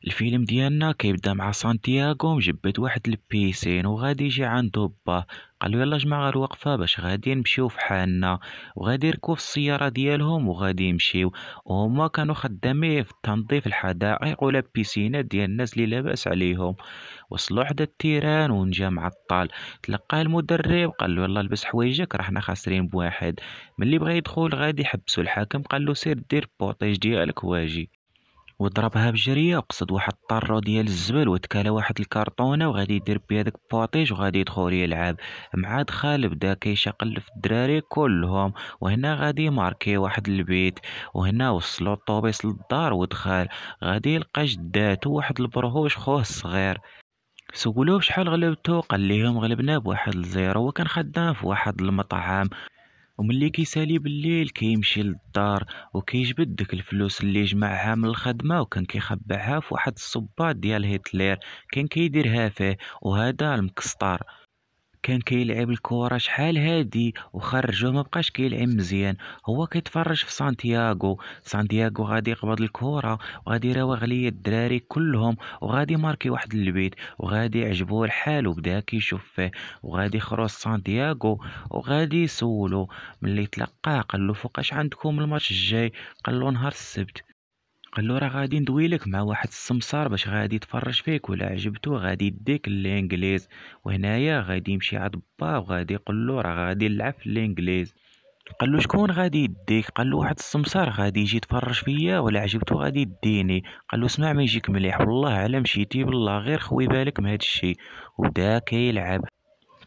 الفيلم ديالنا كيبدا مع سانتياغو مجبد واحد البيسين وغادي يجي عندو باه. قالو يلا جماعة غير وقفة باش غادي نمشيو في حالنا، وغادي يركبو في السيارة ديالهم وغادي يمشيو. وهما كانوا خدامين في تنظيف الحدائق ولا بيسينات ديال الناس اللي لاباس عليهم. وصلوا حدا التيران ونجا معطل، تلقاه المدرب قالو يلا لبس حوايجك راه حنا خاسرين بواحد. ملي بغا يدخل غادي يحبسو، الحاكم قالو سير دير بوطيج ديالك واجي. وضربها بجرية وقصد واحد الطرو ديال الزبل وتكالا واحد الكرتونة وغادي يدير بها داك البوطيج وغادي يدخل يلعب. مع دخل بدا كيشقل في الدراري كلهم، وهنا غادي ماركي واحد البيت. وهنا وصلوا الطوبيس للدار ودخل، غادي يلقى جداتو واحد البرهوش خوه الصغير. سولوه بشحال غلبتو، قال ليهم غلبنا بواحد الزيرو. هو كان خدام في واحد المطعم، وملي كيسالي بالليل كيمشي للدار وكيجبد ديك الفلوس اللي جمعها من الخدمة وكان كيخبعها في واحد الصباط ديال هتلر كان كيديرها فيه. وهذا المكسطر كان كيلعب الكرة شحال هادي وخرجوه مبقاش كيلعب مزيان. هو كيتفرج في سانتياغو غادي يقبض الكرة وغادي يراوغ ليا الدراري كلهم وغادي ماركي واحد البيت وغادي يعجبو الحال وبدا كيشوف فيه. وغادي يخرج سانتياغو وغادي يسولو. ملي تلقاه قالو فوقاش عندكم الماتش الجاي؟ قالو نهار السبت. قالو راه غادي ندويلك مع واحد السمسار باش غادي يتفرج فيك ولا عجبتو غادي يديك الانجليز. وهنايا غادي يمشي عند با وغادي يقولو راه غادي نلعب في الانجليز. قالو شكون غادي يديك؟ قالو واحد السمسار غادي يجي يتفرج فيا ولا عجبتو غادي يديني. قالو اسمع ما يجيك مليح والله على مشيتي بالله غير خوي بالك من هاد الشي. وبدا كيلعب.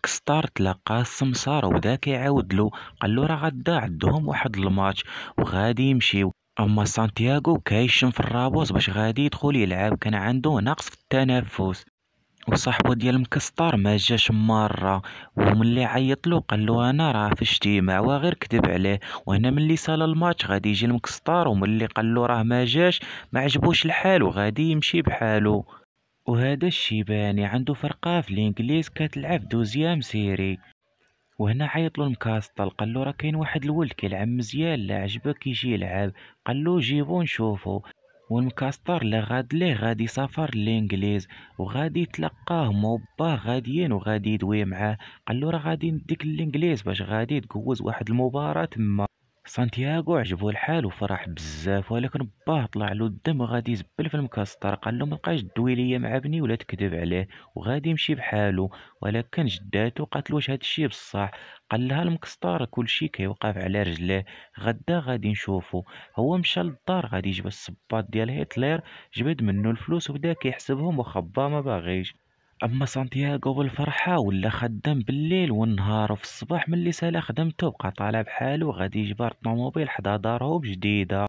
كستار تلقاه السمسار وبدا كيعاودلو، قالو راه غدا عندهم واحد الماتش وغادي يمشيو. اما سانتياغو كايشم في الرابوس باش غادي يدخل يلعب، كان عنده نقص في التنفس. وصاحبو ديال مكستار ما جاش مرة، وملي عيطلو قالو انا راه في اجتماع وغير كذب عليه. وهنا ملي سال الماتش غادي يجي المكستار وملي قالو راه ما جاش ما عجبوش الحال وغادي يمشي بحالو. وهذا الشيباني عنده فرقة في الانجليز كتلعب دوزيام سيري. وهنا عيطلو المكاسطل قالو راه كاين واحد الولد كيلعب مزيان لا عجبك يجي يلعب. قالو جيبو نشوفو. والمكاسطر لا غاد ليه غادي يسافر للانجليز وغادي يتلقاه هما وباه غاديين وغادي يدوي معاه. قالو راه غادي نديك للانجليز باش غادي تجوز واحد المباراة تما. سانتياغو عجبو الحال وفرح بزاف، ولكن باه طلع له الدم وغادي يزبل في المكسطر. قال له مابقاش تدوي ليا مع بني ولا تكذب عليه وغادي يمشي بحالو. ولكن جداتو قالت له واش هادشي بصح؟ قال لها المكسطر كلشي كيوقف على رجليه، غدا غادي نشوفو. هو مشى للدار غادي يجبد الصباط ديال هتلر، جبد منه الفلوس وبدا كيحسبهم وخبا ما باغيش. اما سانتياغو بالفرحة ولا خدام بالليل والنهار، وفي الصباح ملي سالا خدمتو بقى طالع بحالو غادي يجبر الطوموبيل حدا دارهم جديدة.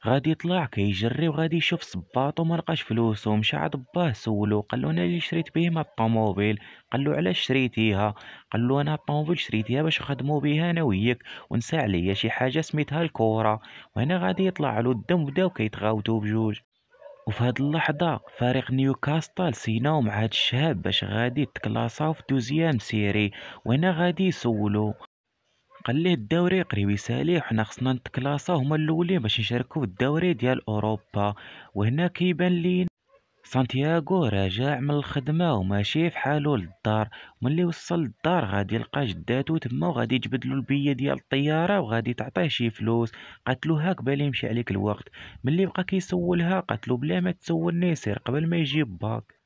غادي يطلع كيجري وغادي يشوف صباطو ما لقاش فلوسو. مشى عند باه سولو قالو انا اللي شريت بهما الطوموبيل. قالو علاش شريتيها؟ قالو انا الطوموبيل شريتيها باش نخدمو بيها انا وياك ونسى عليا شي حاجة سميتها الكورة. وهنا غادي يطلع له الدم وبداو كيتغاوتو بجوج. وفي هاد اللحظة فريق نيوكاسل سيناو مع هاد الشهاب باش غادي يتكلاصاو في دوزيام سيري. وهنا غادي يسولو، قال ليه الدوري قريب يسالي وحنا خصنا نتكلاصاو هما الاولين باش نشاركو في الدوري ديال اوروبا. وهنا كيبان لينا سانتياغو راجع من الخدمة وماشي في حالو للدار. ملي وصل للدار غادي يلقى جداتو تما وغادي يجبدلو البية ديال الطيارة وغادي تعطيه شي فلوس. قالتلو هاك بالي يمشي عليك الوقت. ملي بقى كيسولها قالتلو بلا ما تسولني سير قبل ما يجيب باك.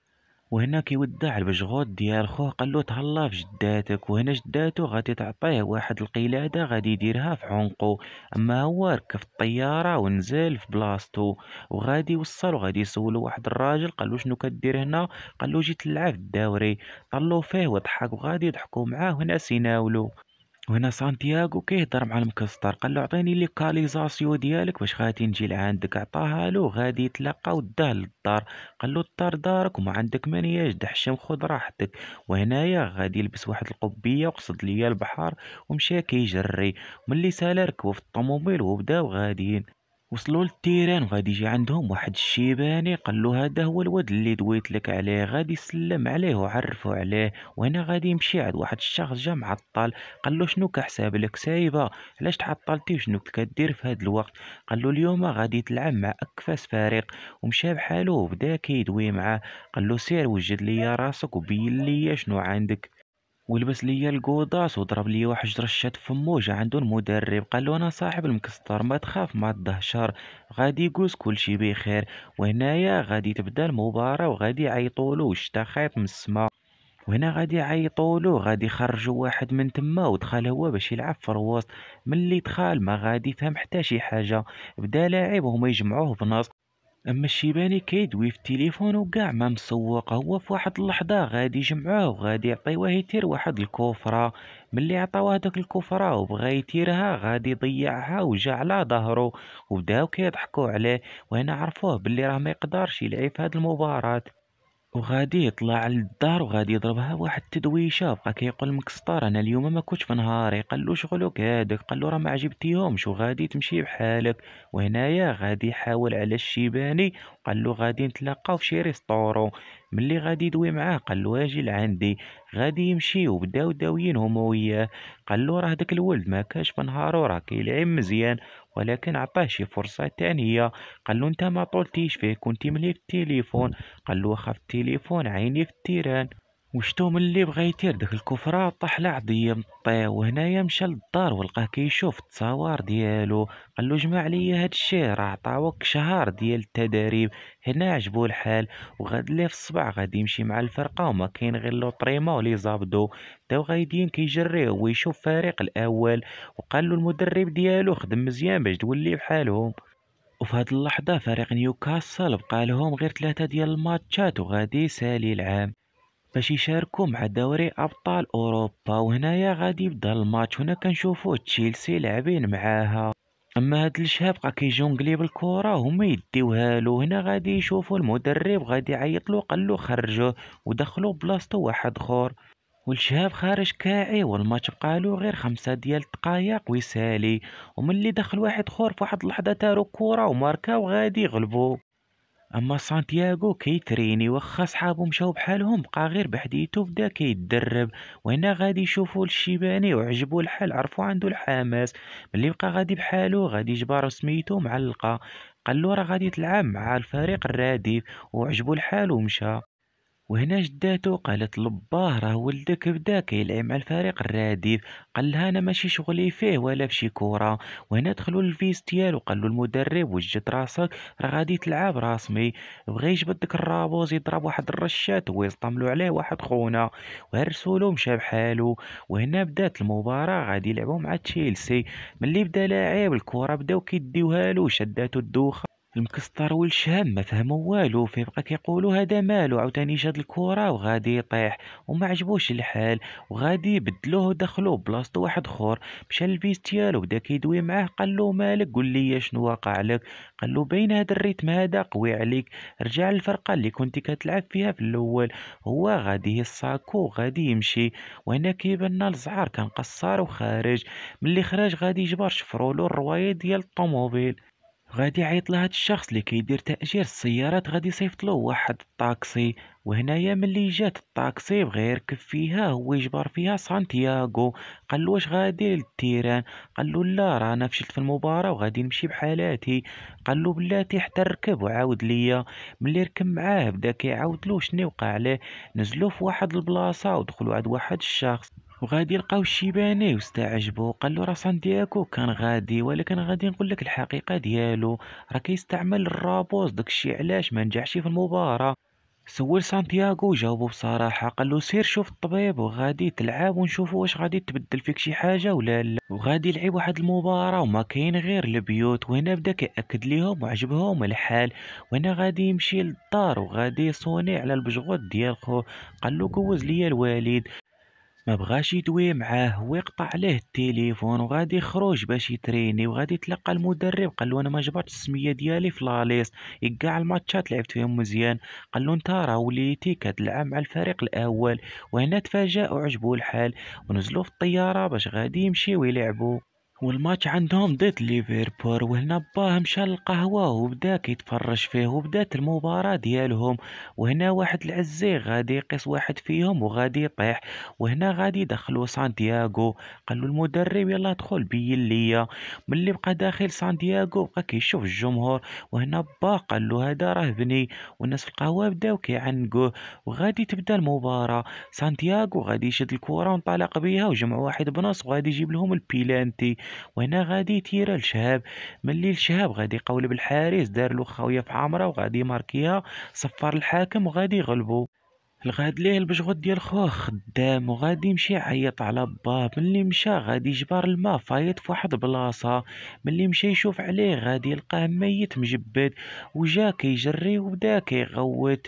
وهنا كيودع البجغوط ديال خوه قالو تهلا في جداتك. وهنا جداتو غادي تعطيه واحد القلادة غادي يديرها في عنقو. اما هو ركب في الطيارة ونزل في بلاصتو وغادي يوصل وغادي يسولو واحد الراجل قالو شنو كدير هنا؟ قالو جيت نلعب في الدوري. طلو فيه وضحك وغادي يضحكوا معاه هنا سيناولو. وهنا سانتياغو كيهضر مع المكسطر قال له عطيني ليكاليزاسيو ديالك باش غادي نجي لعندك. عطاها له غادي يتلاقى وداه للدار. قال له الدار دارك وما عندك مانياش دحشم خذ راحتك. وهنايا غادي يلبس واحد القبيه وقصد ليا البحر ومشى كيجري. ملي سالا ركبوا في الطوموبيل وبداو غاديين. وصلوا للتيران وغادي يجي عندهم واحد الشيباني، قال له هذا هو الواد اللي دويت لك عليه. غادي يسلم عليه وعرفوا عليه. وهنا غادي يمشي عند واحد الشخص جا معطل، قال له شنو كحساب لك سايبه، علاش تعطلتي وشنو كنت كدير في هذا الوقت؟ قال له اليوم غادي تلعب مع اكفاس فريق. ومشى بحاله وبدا كيدوي معاه. قال له سير وجد لي راسك وبين لي شنو عندك. ولبس ليا القوطاس وضرب ليا واحد رشات فمو. جا عنده المدرب قال له انا صاحب المكسطر، ما تخاف ما تدهشر، غادي يقوس كل شي بخير. وهنايا غادي تبدا المباراة وغادي يعيطولو وشتا خيط من السما. وهنا غادي يعيطولو، غادي يخرجوا واحد من تما ودخل هو باش يلعب في الوسط. ملي دخل ما غادي فهم حتى شي حاجة، بدا لاعب وهما يجمعوه بنص. اما الشيباني كيدوي في التليفون وكاع ما مسوق. هو في واحد اللحظة غادي يجمعوه وغادي يعطيوه يتير واحد الكفرة. ملي عطاوه هداك الكفرة وبغى يتيرها غادي يضيعها وجا على ظهره. وبداو كيضحكوا عليه. وهنا عرفوه باللي راه ما يقدرش يلعب في هاد المباراة. وغادي يطلع للدار وغادي يضربها واحد التدويشه. بقى كيقول المكسطار انا اليوم ما كنتش في نهاري. قال له شغلك هذاك؟ قال له راه ما عجبتيهمش وغادي تمشي بحالك. وهنايا غادي يحاول على الشيباني. قال له غادي نتلاقاو في شي ريستورون. ملي غادي يدوي معاه قال له اجي لعندي. غادي يمشي وبداو داويين هما وياه. قال له راه داك الولد ما كاش في نهارو، راه كيلعب مزيان، ولكن عطاه شي فرصة تانية. قال له انت ما طولتيش فيه، كنتي ملي في التليفون. قال له واخا في التليفون عيني في التيران. وشتو ملي بغا يطير داك الكفرة طاح لعضية من الطير. وهنايا مشى للدار ولقاه كيشوف التصاور ديالو. قال له جمع ليا هاد الشي، راه عطاوك شهر ديال التدريب. هنا عجبو الحال وغاد ليه في الصباح غادي يمشي مع الفرقة وما كاين غير لوطريما ولي زابدو. بداو غايدين كيجريه ويشوف فريق الاول. وقال له المدرب ديالو خدم مزيان باش تولي بحالهم. وفي هاد اللحظة فريق نيوكاسل بقى لهم غير 3 ديال الماتشات وغادي يسالي العام باش يشاركوا مع دوري أبطال أوروبا. وهنايا غادي يبدا الماتش. هنا كنشوفوا تشيلسي لاعبين معاها. اما هاد الشهاب بقى كيجونغلي بالكرة وهما يديوها له. هنا غادي يشوفوا المدرب غادي يعيط له، قال له خرجوه ودخلوا بلاصتو واحد اخر. والشهاب خارج كاعي والماتش بقالو غير 5 ديال الدقايق ويسالي. وملي دخل واحد خور في واحد اللحظة دارو كورة وماركا وغادي يغلبو. اما سانتياغو كيتريني واخا صحابو مشاو بحالهم بقى غير بحديتو بدا كيتدرب. وهنا غادي يشوفوا الشيباني وعجبو الحال، عرفو عنده الحماس. ملي بقى غادي بحالو غادي جبر سميتو معلقة. قالو راه غادي تلعب مع الفريق الرديف. وعجبو الحال ومشى. وهنا جداتو قالت لباه راه ولدك بدا كيلعب مع الفريق الرديف. قال لها انا ماشي شغلي فيه ولا في شي كوره. وهنا دخلوا للفيستيال وقال له المدرب وجد راسك، راه غادي تلعب رسمي. بغى يجبد داك الرابوز يضرب واحد الرشات ويصطملوا عليه واحد خونا وهرسولو مشى بحالو. وهنا بدات المباراه غادي يلعبوا مع تشيلسي. ملي بدا لاعب الكره بداو كيديوها له شداتو الدوخه. المكسطر والشهام ما فهموا والو، فيبقى كيقولوا هذا مالو عاوتاني شاد الكرة وغادي يطيح. وما عجبوش الحال وغادي يبدلوه ودخلوه بلاصتو واحد اخر. مشى للفيستيال وبدا كيدوي معاه. قال له مالك قول لي شنو واقع لك. قال له باين هذا الريتم هذا قوي عليك، رجع للفرقة اللي كنت كتلعب فيها في الاول. هو غادي يساكو وغادي يمشي. وهنا كيبان لنا الزعار كان قصار وخارج. ملي خرج غادي يجبر شفرولو الرواية ديال الطوموبيل. غادي يعيط لهاد الشخص اللي كيدير تأجير السيارات، غادي يصيفط له واحد الطاكسي. وهنايا ملي جات الطاكسي بغى يركب فيها هو يجبر فيها سانتياغو. قال له واش غادي للتيران؟ قال له لا راه انا فشلت في المباراة وغادي نمشي بحالاتي. قال له بلاتي حتى ركب وعاود ليا. ملي ركب معاه بدا كيعاود له شنو وقع عليه. نزلوا في واحد البلاصة ودخلوا عند واحد الشخص وغادي يلقاو الشيباني واستعجبو. قال له راه سانتياغو كان غادي، ولكن غادي نقول لك الحقيقه ديالو، راه كيستعمل الرابوز داكشي علاش ما نجحش في المباراه. سول سانتياغو جاوبو بصراحة. قال له سير شوف الطبيب وغادي تلعب ونشوفوا واش غادي تبدل فيك شي حاجة ولا لا. وغادي يلعب واحد المباراة وما كاين غير البيوت. وهنا بدا كيأكد ليهم وعجبهم الحال. وهنا غادي يمشي للدار وغادي يصوني على البجغوط ديال خوه. قال له جوز ليا الوالد. ما بغاش يدوي معاه، هو يقطع عليه التليفون وغادي يخرج باش يتريني. وغادي يتلقى المدرب قال له انا ما جبرتش السميه ديالي في لاليست، كاع الماتشات لعبت فيهم مزيان. قال له انت راه وليتي كتلعب مع الفريق الاول. وهنا تفاجأ وعجبو الحال ونزلوا في الطياره باش غادي يمشيو يلعبوا. والماتش عندهم ضد ليفربول، وهنا باه مشى للقهوة وبدا كيتفرج فيه، وبدات المباراة ديالهم. وهنا واحد العزي غادي يقيس واحد فيهم وغادي يطيح، وهنا غادي يدخلو سانتياغو. قالو المدرب يلا دخل بين ليا. ملي بقى داخل سانتياغو بقى كيشوف الجمهور، وهنا با قالو هذا راه بني. والناس في القهوة بداو كيعنقوه، وغادي تبدا المباراة. سانتياغو غادي يشد الكرة وانطلق بيها وجمع واحد بنص وغادي يجيب لهم البيلانتي. وهنا غادي يطير الشهاب. ملي الشهاب غادي يقولب الحارس دار له خويه في عامره وغادي ماركيها. صفر الحاكم وغادي يغلبوا. الغاد ليه البشغل ديال خوه خدام، وغادي يمشي يعيط على باه. ملي مشى غادي يجبر الماء فايت في واحد بلاصة. ملي مشى يشوف عليه غادي يلقاه ميت مجبد، وجا كيجري وبدا كيغوت.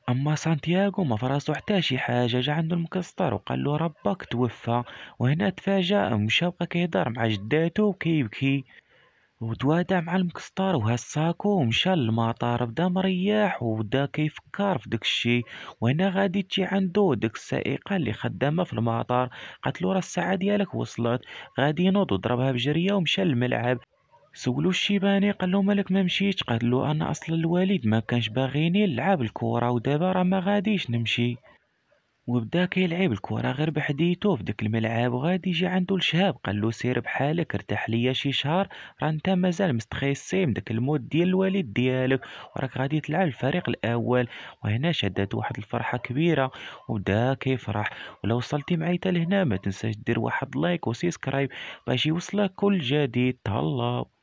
اما سانتياغو ما فراسو حتى شي حاجه، جا عندو المكسطر وقال له ربك توفى. وهنا تفاجأ ومشى بقى كيهضر مع جداتو وكيبكي، وتوادع مع المكسطر وهز ساكو ومشى للمطار. بدا مريح وبدا كيفكر في داكشي. وهنا غادي تجي عندو ديك السائقه اللي خدامه في المطار، قالت له راه الساعه ديالك وصلت. غادي ينوض وضربها بجريه ومشى للملعب. سولو الشيباني قال له مالك ما مشيتش؟ قال له انا اصلا الوالد ما كانش باغيني نلعب الكره، ودابا راه ما غاديش نمشي. وبدا كيلعب الكره غير بحديتو في داك الملعب. وغادي يجي عنده الشهاب قال له سير بحالك ارتاح ليا شي شهر، راه انت مازال مستخيصي من داك الموت ديال الوالد ديالك، وراك غادي تلعب الفريق الاول. وهنا شدات واحد الفرحه كبيره وبدا كيفرح. ولو وصلتي معايا حتى لهنا ما تنساش دير واحد لايك وسبسكرايب باش يوصلك كل جديد. تهلاو.